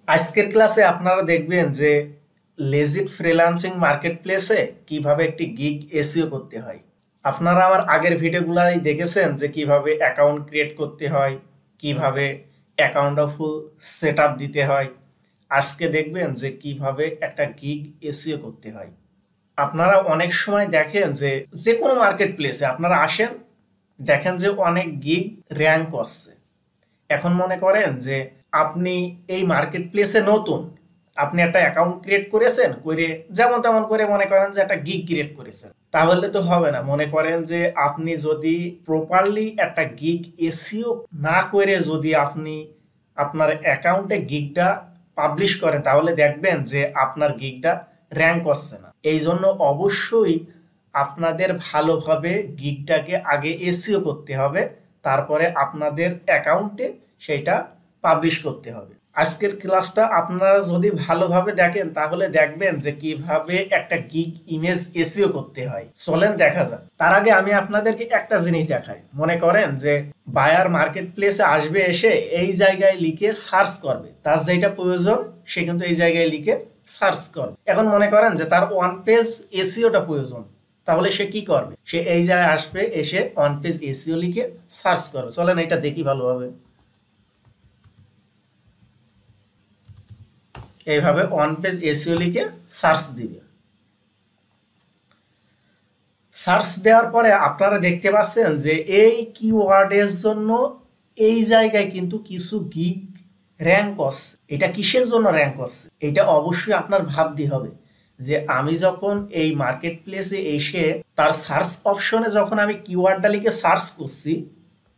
আজকের ক্লাসে আপনারা দেখবেন যে লেজিট ফ্রিল্যান্সিং মার্কেটপ্লেসে কিভাবে একটি গিগ এসইও করতে হয়। আপনারা আমার আগের ভিডিওগুলাই দেখেছেন যে কিভাবে অ্যাকাউন্ট ক্রিয়েট করতে হয়, কিভাবে অ্যাকাউন্ট ফুল সেট আপ দিতে হয়। আজকে দেখবেন যে কিভাবে একটা গিগ এসইও করতে হয়। আপনারা অনেক সময় দেখেন যে যে কোনো মার্কেট প্লেসে আপনারা আসেন, দেখেন যে অনেক গিগ র্যাঙ্ক করছে। এখন মনে করেন যে আপনি এই মার্কেট প্লেসে নতুন, আপনি একটা অ্যাকাউন্ট ক্রিয়েট করেছেন, করে যেমন তেমন করে মনে করেন যে একটা গিগ ক্রিয়েট করেছেন, তাহলে তো হবে না। মনে করেন যে আপনি যদি প্রপারলি একটা গিগ এসইও না করে যদি আপনি আপনার অ্যাকাউন্টে গিগটা পাবলিশ করেন, তাহলে দেখবেন যে আপনার গিগটা র্যাঙ্ক করছে না। এই জন্য অবশ্যই আপনাদের ভালোভাবে গিগটাকে আগে এসইও করতে হবে, তারপরে আপনাদের অ্যাকাউন্টে সেটা পাবলিশ করতে হবে। আজকের ক্লাসটা আপনারা যদি ভালোভাবে দেখেন তাহলে দেখবেন যে কিভাবে একটা গিগ ইমেজ এসইও করতে হয়। চলেন দেখা যাক। তার আগে আমি আপনাদেরকে একটা জিনিস দেখাই। মনে করেন যে বায়ার মার্কেট প্লেসে আসবে, এসে এই জায়গায় লিখে সার্চ করবে, তার যেটা প্রয়োজন সে কিন্তু এই জায়গায় লিখে সার্চ করবে। এখন মনে করেন যে তার ওয়ান পেজ এসইওটা প্রয়োজন, তাহলে সে কি করবে? সে এই জায়গায় আসবে, এসে ওয়ান পেজ এসইও লিখে সার্চ করবে। চলেন এটা দেখি ভালোভাবে। এইভাবে ওয়ান পেজ এসইও লিখে সার্চ দিবে। সার্চ দেওয়ার পরে আপনারা দেখতে পাচ্ছেন যে এই কিওয়ার্ডের জন্য এই জায়গায় কিন্তু কিছু গিগ র্যাঙ্ক করছে। এটা কিসের জন্য র্যাঙ্ক করছে? এটা অবশ্যই আপনার ভাবতে হবে যে আমি যখন এই মার্কেট প্লেসে এসে তার সার্চ অপশনে যখন আমি কিওয়ার্ডটা লিখে সার্চ করছি,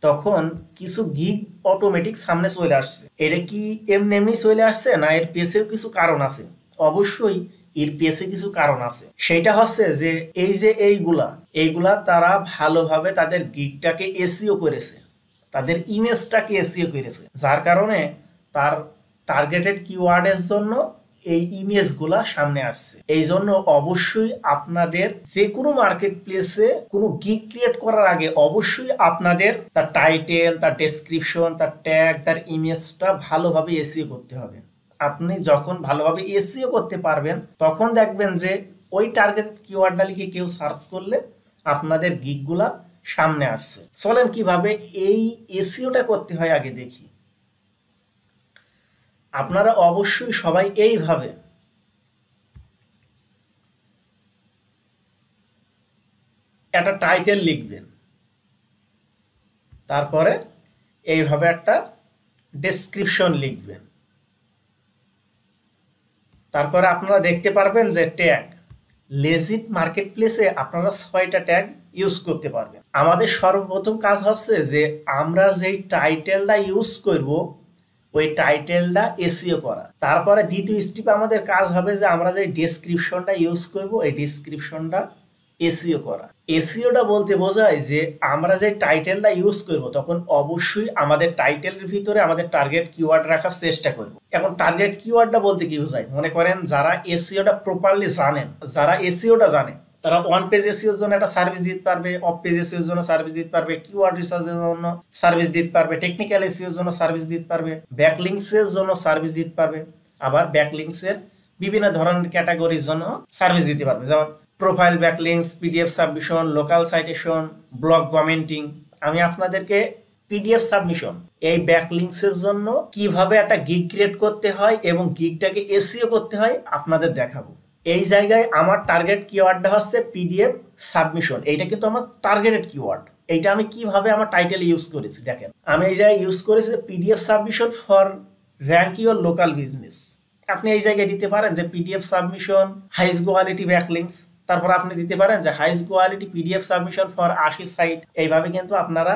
তখন কিছু গিগ অটোমেটিক সামনে চলে আসছে। এটা কি এমনি এমনি চলে আসছে, না এর পেছেও কিছু কারণ আছে? অবশ্যই এর পেছে কিছু কারণ আছে। সেটা হচ্ছে যে এই যে এইগুলা তারা ভালোভাবে তাদের গিগটাকে এসইও করেছে, তাদের ইমেজটাকে এসইও করেছে, যার কারণে তার টার্গেটেড কিওয়ার্ডের জন্য এই ইমেজগুলা সামনে আসছে। এই জন্য অবশ্যই আপনাদের যে কোনো মার্কেট প্লেসে কোনো গিগ ক্রিয়েট করার আগে অবশ্যই আপনাদের তার টাইটেল, তার ডেসক্রিপশন, তার ট্যাগ, তার ইমেজটা ভালোভাবে এসইও করতে হবে। আপনি যখন ভালোভাবে এসইও করতে পারবেন, তখন দেখবেন যে ওই টার্গেট কিওয়ার্ডটা লিখে কেউ সার্চ করলে আপনাদের গিগগুলা সামনে আসছে। চলেন কিভাবে এই এসইওটা করতে হয় আগে দেখি। আপনারা অবশ্যই সবাই এইভাবে একটা টাইটেল লিখবেন, তারপরে এইভাবে একটা ডেসক্রিপশন লিখবেন, তারপরে আপনারা দেখতে পারবেন যে ট্যাগ। লেজিট মার্কেট প্লেসে আপনারা 6টা ট্যাগ ইউজ করতে পারবেন। আমাদের সর্বপ্রথম কাজ হচ্ছে যে আমরা যেই টাইটেলটা ইউজ করব ওই টাইটেলটা এসইও করা। তারপরে দ্বিতীয় স্টেপ আমাদের কাজ হবে যে আমরা যে ডেসক্রিপশনটা ইউজ করব এই ডেসক্রিপশনটা এসইও করা। এসইওটা বলতে বোঝায় যে আমরা যে টাইটেলটা ইউজ করব তখন অবশ্যই আমাদের টাইটেলের ভিতরে আমাদের টার্গেট কিওয়ার্ড রাখার চেষ্টা করব। এখন টার্গেট কিওয়ার্ডটা বলতে কি বোঝায়? মনে করেন যারা এসইওটা প্রপারলি জানেন, যারা এসইওটা জানে, তারা ওয়ান পেজ এসইওর জন্য একটা সার্ভিস দিতে পারবে, অফ পেজ এসইওর জন্য সার্ভিস দিতে পারবে, কিওয়ার্ড রিসার্চের জন্য সার্ভিস দিতে পারবে, টেকনিক্যাল এসইওর জন্য সার্ভিস দিতে পারবে, ব্যাকলিংকসের জন্য সার্ভিস দিতে পারবে, আবার ব্যাকলিংকসের বিভিন্ন ধরনের ক্যাটাগরির জন্য সার্ভিস দিতে পারবে, যেমন profile backlinks, PDF submission, local citation, blog commenting. আমি আপনাদেরকে পিডিএফ সাবমিশন, এই ব্যাকলিংকসের জন্য কিভাবে একটা গিগ ক্রিয়েট করতে হয় এবং গিগটাকে এসইও করতে হয় আপনাদের দেখাবো। এই জায়গায় আমার টার্গেট কিওয়ার্ডটা হচ্ছে পিডিএফ সাবমিশন। এইটা কিন্তু আমার টার্গেটেড কিওয়ার্ড। এইটা আমি কিভাবে আমার টাইটেল ইউজ করেছি দেখেন। আমি এই জায়গায় ইউজ করেছি PDF submission for rank your local business. আপনি এই জায়গায় দিতে পারেন যে PDF submission highest quality backlinks, তারপর আপনি দিতে পারেন যে highest quality PDF submission for 80 site. এইভাবে কিন্তু আপনারা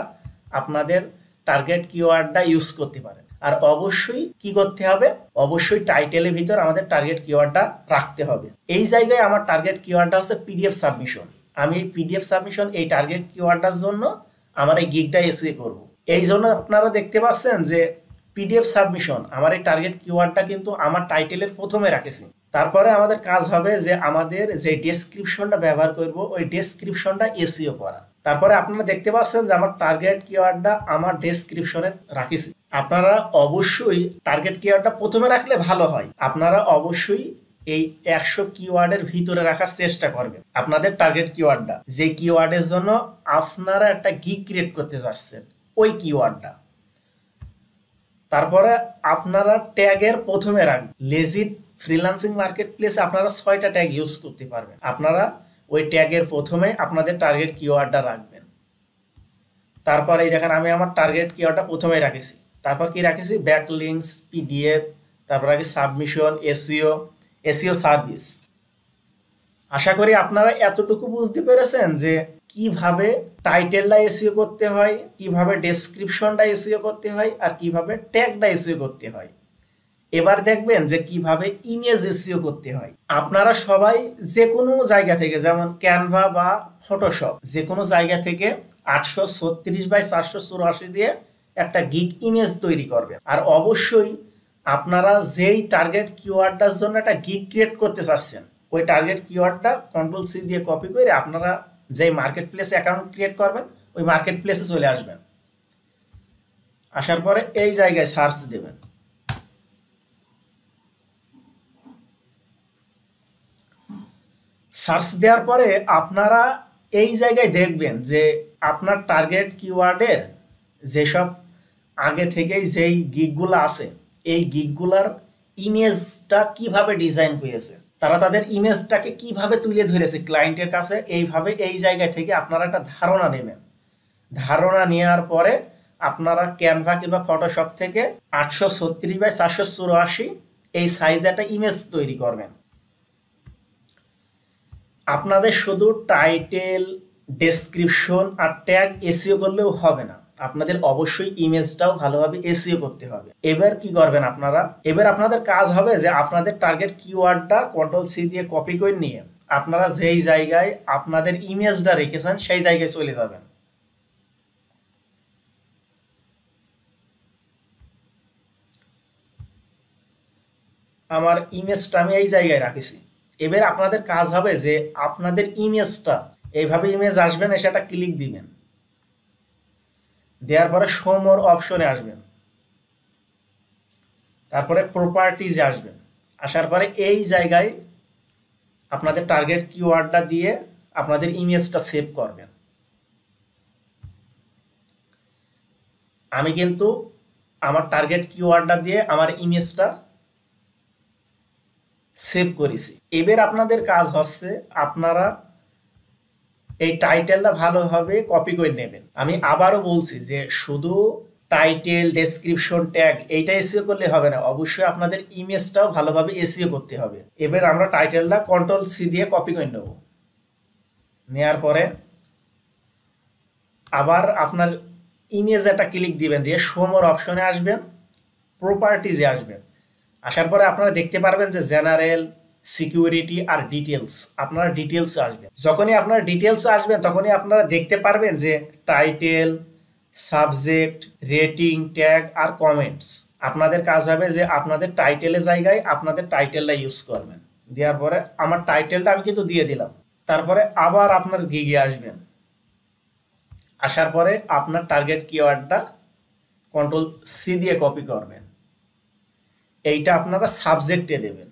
আপনাদের টার্গেট কিওয়ার্ডটা ইউজ করতে পারেন। আর অবশ্যই কি করতে হবে? অবশ্যই টাইটেলের ভিতর আমাদের টার্গেট কিওয়ার্ডটা রাখতে হবে। এই জায়গায় আমার টার্গেট কিওয়ার্ডটা হচ্ছে পিডিএফ সাবমিশন। আমি এই পিডিএফ সাবমিশন এই টার্গেট কিওয়ার্ডটার জন্য আমার এই গিগটা এসইও করব। এই জন্য আপনারা দেখতে পাচ্ছেন যে পিডিএফ সাবমিশন আমার এই টার্গেট কিওয়ার্ডটা কিন্তু আমার টাইটেলের প্রথমে রাখেছি। তারপরে আমাদের কাজ হবে যে আমাদের যে ডেসক্রিপশনটা ব্যবহার করব ওই ডেসক্রিপশনটা এসইও করা। তারপরে আপনারা দেখতে পাচ্ছেন যে আমার টার্গেট কিওয়ার্ডটা আমার ডেসক্রিপশনে রাখিছি। আপনারা অবশ্যই টার্গেট কিওয়ার্ডটা প্রথমে রাখলে ভালো হয়। আপনারা অবশ্যই এই 100 কিওয়ার্ডের ভিতরে রাখার চেষ্টা করবেন আপনাদের টার্গেট কিওয়ার্ডটা, যে কিওয়ার্ডের জন্য আপনারা একটা গিগ ক্রিয়েট করতে যাচ্ছেন ওই কিওয়ার্ডটা। তারপরে আপনারা ট্যাগের প্রথমে রাখবেন। লেজিট ফ্রিল্যান্সিং মার্কেট প্লেসে আপনারা 6টা ট্যাগ ইউজ করতে পারবেন। আপনারা ওই ট্যাগের প্রথমে আপনাদের টার্গেট কিওয়ার্ডটা রাখবেন। তারপরে এই দেখেন আমি আমার টার্গেট কিওয়ার্ডটা প্রথমেই রাখেছি। তারপর কি রাখেছি, ব্যাকলিংকস, পিডিএফ, তারপর আগে সাবমিশন, এসইও, এসইও সার্ভিস। আশা করি আপনারা এতটুকু বুঝতে পেরেছেন যে কিভাবে টাইটেলটা এসইও করতে হয়, কিভাবে ডেসক্রিপশনটা এসইও করতে হয়, আর কিভাবে ট্যাগটা এসইও করতে হয়। এবার দেখবেন যে কিভাবে ইমেজ এসইও করতে হয়। আপনারা সবাই যে কোনো জায়গা থেকে, যেমন ক্যানভা বা ফটোশপ, যে কোনো জায়গা থেকে 836x484 দিয়ে একটা গিগ ইমেজ তৈরি করবেন। আর অবশ্যই আপনারা যেই টার্গেট কিওয়ার্ডটার জন্য একটা গিগ ক্রিয়েট করতে চাচ্ছেন, ওই টার্গেট কিওয়ার্ডটা কন্ট্রোল সি দিয়ে কপি করে আপনারা যেই মার্কেট প্লেসে অ্যাকাউন্ট ক্রিয়েট করবেন ওই মার্কেট প্লেসে চলে আসবেন। আসার পরে এই জায়গায় সার্চ দেবেন। সার্চ দেওয়ার পরে আপনারা এই জায়গায় দেখবেন যে আপনার টার্গেট কিওয়ার্ডের যেসব আগে থেকেই যেই গিগগুলো আছে, এই গিগগুলার ইমেজটা কিভাবে ডিজাইন করেছে, তারা তাদের ইমেজটাকে কিভাবে তুলে ধরেছে ক্লায়েন্টের কাছে, এইভাবে এই জায়গা থেকে আপনারা একটা ধারণা নেবেন। ধারণা নেওয়ার পরে আপনারা ক্যানভা কিংবা ফটোশপ থেকে 836x484 এই সাইজে একটা ইমেজ তৈরি করবেন। আপনাদের শুধু টাইটেল, ডেসক্রিপশন আর ট্যাগ এসইও করলেও হবে না, আপনাদের অবশ্যই ইমেজটাও ভালোভাবে এসইও করতে হবে। এবার কি করবেন আপনারা, এবার আপনাদের কাজ হবে যে আপনাদের টার্গেট কিওয়ার্ডটা কন্ট্রোল সি দিয়ে কপি করে নিয়ে আপনারা যেই জায়গায় আপনাদের ইমেজটা রেখেছেন সেই জায়গায় চলে যাবেন। আমার ইমেজটা আমি এই জায়গায় রাখেছি। এবার আপনাদের কাজ হবে যে আপনাদের ইমেজটা এইভাবে ইমেজ আসবেন, এসে একটা ক্লিক দিবেন, দেওয়ার পরে শো মোর অপশনে আসবেন, তারপরে প্রপার্টিজে আসবেন। আসার পরে এই জায়গায় আপনাদের টার্গেট কিওয়ার্ডটা দিয়ে আপনাদের ইমেজটা সেভ করবেন। আমি কিন্তু আমার টার্গেট কিওয়ার্ডটা দিয়ে আমার ইমেজটা সেভ করেছি। এবার আপনাদের কাজ হচ্ছে আপনারা এই টাইটেলটা ভালোভাবে কপি করে নেবেন। আমি আবারও বলছি যে শুধু টাইটেল, ডেসক্রিপশন, ট্যাগ এইটা এসইও করলে হবে না, অবশ্যই আপনাদের ইমেজটাও ভালোভাবে এসইও করতে হবে। এবার আমরা টাইটেলটা কন্ট্রোল সি দিয়ে কপি করে নেব। নেওয়ার পরে আবার আপনার ইমেজ একটা ক্লিক দিবেন, দিয়ে শো মোর অপশনে আসবেন, প্রপার্টিজে আসবেন। আসার পরে আপনারা দেখতে পারবেন যে জেনারেল, সিকিউরিটি আর ডিটেলস, আপনারা ডিটেলস আসবেন। যখনই আপনারা ডিটেলস আসবেন তখনই আপনারা দেখতে পারবেন যে টাইটেল, সাবজেক্ট, রেটিং, ট্যাগ আর কমেন্টস। আপনাদের কাজ হবে যে আপনাদের টাইটেলের জায়গায় আপনাদের টাইটেলটা ইউজ করবেন। দেওয়ার পরে আমার টাইটেলটা আমি কিন্তু দিয়ে দিলাম। তারপরে আবার আপনার গিগে আসবেন। আসার পরে আপনার টার্গেট কিওয়ার্ডটা কন্ট্রোল সি দিয়ে কপি করবেন। এইটা আপনারা সাবজেক্টে দেবেন।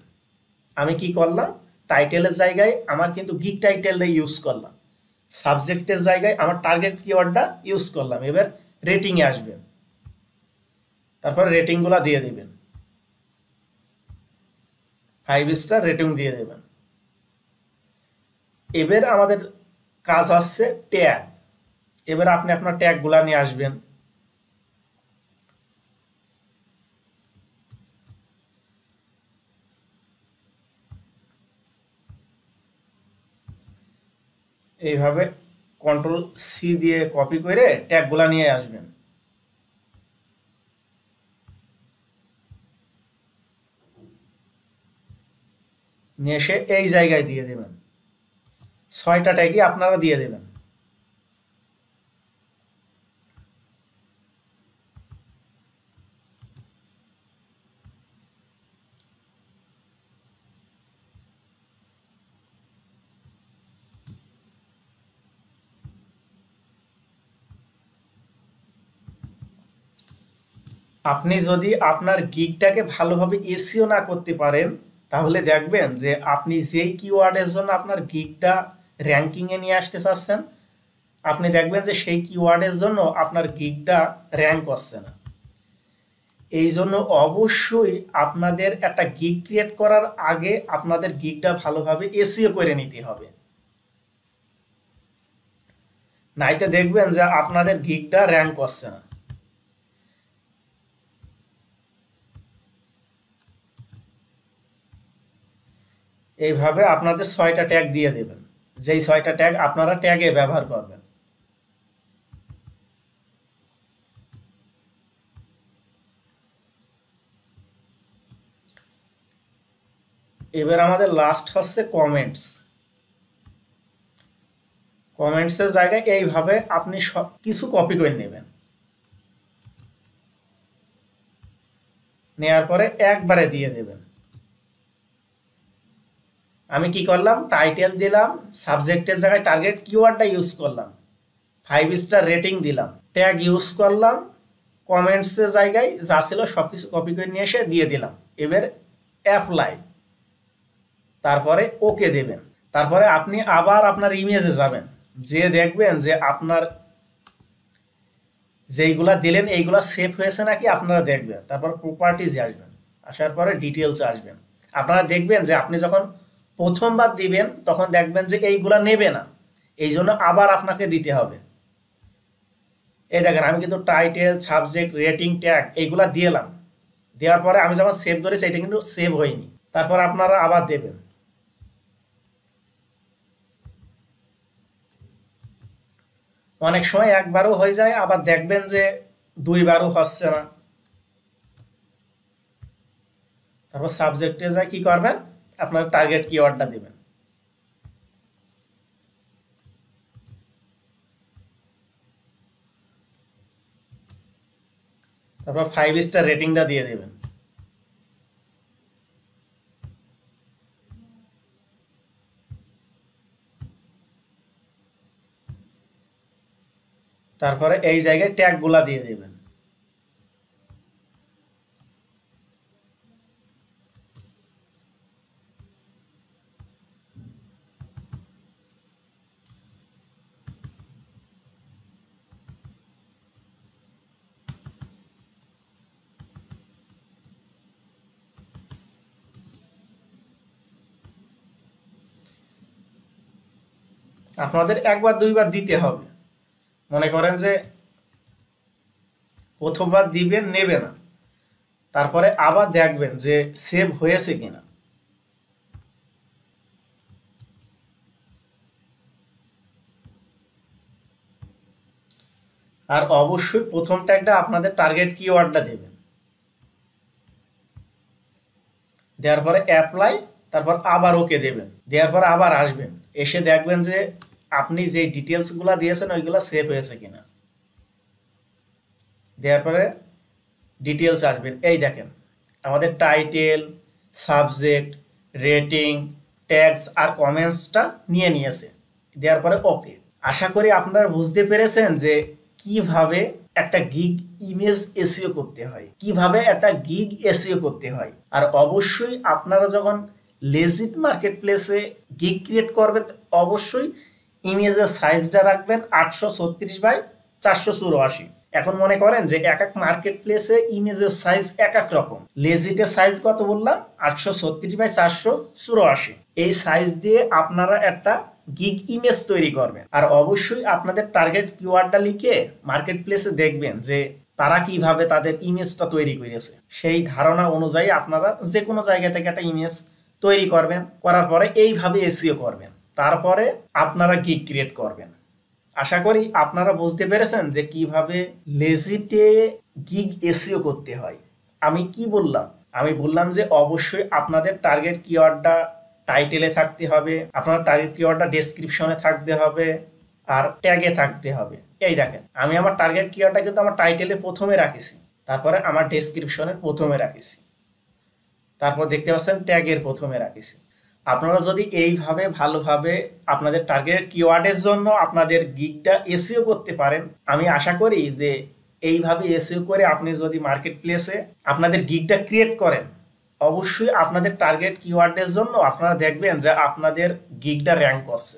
আমি কি করলাম, টাইটেলের জায়গায় আমার কিন্তু গিগ টাইটেলটা ইউজ করলাম, সাবজেক্টের জায়গায় আমার টার্গেট কিওয়ার্ডটা ইউজ করলাম। এবার রেটিংয়ে আসবেন, তারপর রেটিংগুলো দিয়ে দেবেন, 5 স্টার রেটিং দিয়ে দেবেন। এবার আমাদের কাজ হচ্ছে ট্যাগ। এবার আপনি আপনার ট্যাগগুলো নিয়ে আসবেন। এইভাবে কন্ট্রোল সি দিয়ে কপি করে ট্যাগগুলা নিয়ে আসবেন। নিয়ে এসে এই জায়গায় দিয়ে দেবেন, 6টা ট্যাগই আপনারা দিয়ে দেবেন। আপনি যদি আপনার গিগটাকে ভালোভাবে এসইও না করতে পারেন, তাহলে দেখবেন যে আপনি যেই কিওয়ার্ডের জন্য আপনার গিগটা র্যাঙ্কিংয়ে নিয়ে আসতে চাচ্ছেন, আপনি দেখবেন যে সেই কিওয়ার্ডের জন্য আপনার গিগটা র্যাঙ্ক হচ্ছে না। এই জন্য অবশ্যই আপনাদের একটা গিগ ক্রিয়েট করার আগে আপনাদের গিগটা ভালোভাবে এসইও করে নিতে হবে, নাইতে দেখবেন যে আপনাদের গিগটা র্যাঙ্ক হচ্ছে না। এইভাবে আপনাদের 6টা ট্যাগ দিয়ে দেবেন, যেই 6টা ট্যাগ আপনারা ট্যাগে ব্যবহার করবেন। এবার আমাদের লাস্ট হচ্ছে কমেন্টস। কমেন্টসের জায়গায় এইভাবে আপনি সব কিছু কপি করে নেবেন, নেওয়ার পরে একবারে দিয়ে দেবেন। আমি কি করলাম, টাইটেল দিলাম, সাবজেক্টের জায়গায় টার্গেট কিওয়ার্ডটা ইউজ করলাম, 5 স্টার রেটিং দিলাম, ট্যাগ ইউজ করলাম, কমেন্টসের জায়গায় যা ছিল সব কিছু কপি করে নিয়ে এসে দিয়ে দিলাম। এবার অ্যাপ্লাই, তারপরে ওকে দেবেন। তারপরে আপনি আবার আপনার ইমেজে যাবেন, যে দেখবেন যে আপনার যেইগুলা দিলেন এইগুলা সেভ হয়েছে নাকি আপনারা দেখবেন। তারপর প্রপার্টিজে আসবেন, আসার পরে ডিটেলসে আসবেন। আপনারা দেখবেন যে আপনি যখন প্রথমবার দিবেন তখন দেখবেন যে এইগুলা নেবে না, এই জন্য আবার আপনাকে দিতে হবে। এই দেখেন আমি কিন্তু টাইটেল, সাবজেক্ট, রেটিং, ট্যাগ এইগুলা দিলাম, দেওয়ার পরে আমি যখন সেভ করেছি এটা কিন্তু সেভ হয়নি। তারপর আপনারা আবার দেবেন। অনেক সময় একবারও হয়ে যায়, আবার দেখবেন যে 2বারও হচ্ছে না। তারপর সাবজেক্টে যায় কি করবেন, আপনার টার্গেট কিওয়ার্ডটা দেবেন। তারপর 5 স্টার রেটিংটা দিয়ে দেবেন। তারপরে এই জায়গায় ট্যাগগুলা দিয়ে দেবেন। আপনাদের একবার 2বার দিতে হবে। মনে করেন যে প্রথমবার দিবেন, নেবে না, তারপরে আবার দেখবেন যে সেভ হয়েছে কিনা। আর অবশ্যই প্রথম ট্যাগটা আপনাদের টার্গেট কিওয়ার্ডটা দেবেন, দেওয়ার পরে অ্যাপ্লাই, তারপর আবার ওকে দেবেন, দেওয়ার পর আবার আসবেন, এসে দেখবেন যে আপনি যে ডিটেলসগুলো দিয়েছেন ওইগুলো সেভ হয়েছে কিনা। দেওয়ার পরে ডিটেলস আসবেন, এই দেখেন আমাদের টাইটেল, সাবজেক্ট, রেটিং, ট্যাগস আর কমেন্টসটা নিয়ে নিয়েছে। দেওয়ার পরে ওকে। আশা করি আপনারা বুঝতে পেরেছেন যে কিভাবে একটা গিগ ইমেজ এসইও করতে হয়, কিভাবে একটা গিগ এসইও করতে হয়। আর অবশ্যই আপনারা যখন লেজিট মার্কেট প্লেসে গিগ ক্রিয়েট করবেন, অবশ্যই ইমেজের সাইজটা রাখবেন 836x484। এখন মনে করেন যে এক এক মার্কেট প্লেসে ইমেজের সাইজ এক এক রকম। লেজিটের সাইজ কত বললাম, 836x484। এই সাইজ দিয়ে আপনারা একটা গিগ ইমেজ তৈরি করবেন। আর অবশ্যই আপনাদের টার্গেট কিওয়ার্ডটা লিখে মার্কেট প্লেসে দেখবেন যে তারা কিভাবে তাদের ইমেজটা তৈরি করেছে। সেই ধারণা অনুযায়ী আপনারা যে কোনো জায়গা থেকে একটা ইমেজ তৈরি করবেন, করার পরে এইভাবে এসইও করবেন, তারপরে আপনারা গিগ ক্রিয়েট করবেন। আশা করি আপনারা বুঝতে পেরেছেন যে কিভাবে লেজিটে গিগ এসইও করতে হয়। আমি কি বললাম, আমি বললাম যে অবশ্যই আপনাদের টার্গেট কিওয়ার্ডটা টাইটেলে থাকতে হবে, আপনার টার্গেট কিওয়ার্ডটা ডেসক্রিপশনে থাকতে হবে, আর ট্যাগে থাকতে হবে। এই দেখেন আমি আমার টার্গেট কিওয়ার্ডটা কিন্তু আমার টাইটেলে প্রথমে রাখিছি, তারপরে আমার ডেসক্রিপশনের প্রথমে রাখিছি, তারপর দেখতে পাচ্ছেন ট্যাগের প্রথমে রাখিছি। আপনারা যদি এইভাবে ভালোভাবে আপনাদের টার্গেট কিওয়ার্ডের জন্য আপনাদের গিগটা এসইও করতে পারেন, আমি আশা করি যে এইভাবে এসইও করে আপনি যদি মার্কেট প্লেসে আপনাদের গিগটা ক্রিয়েট করেন, অবশ্যই আপনাদের টার্গেট কিওয়ার্ডের জন্য আপনারা দেখবেন যে আপনাদের গিগটা র্যাঙ্ক করছে।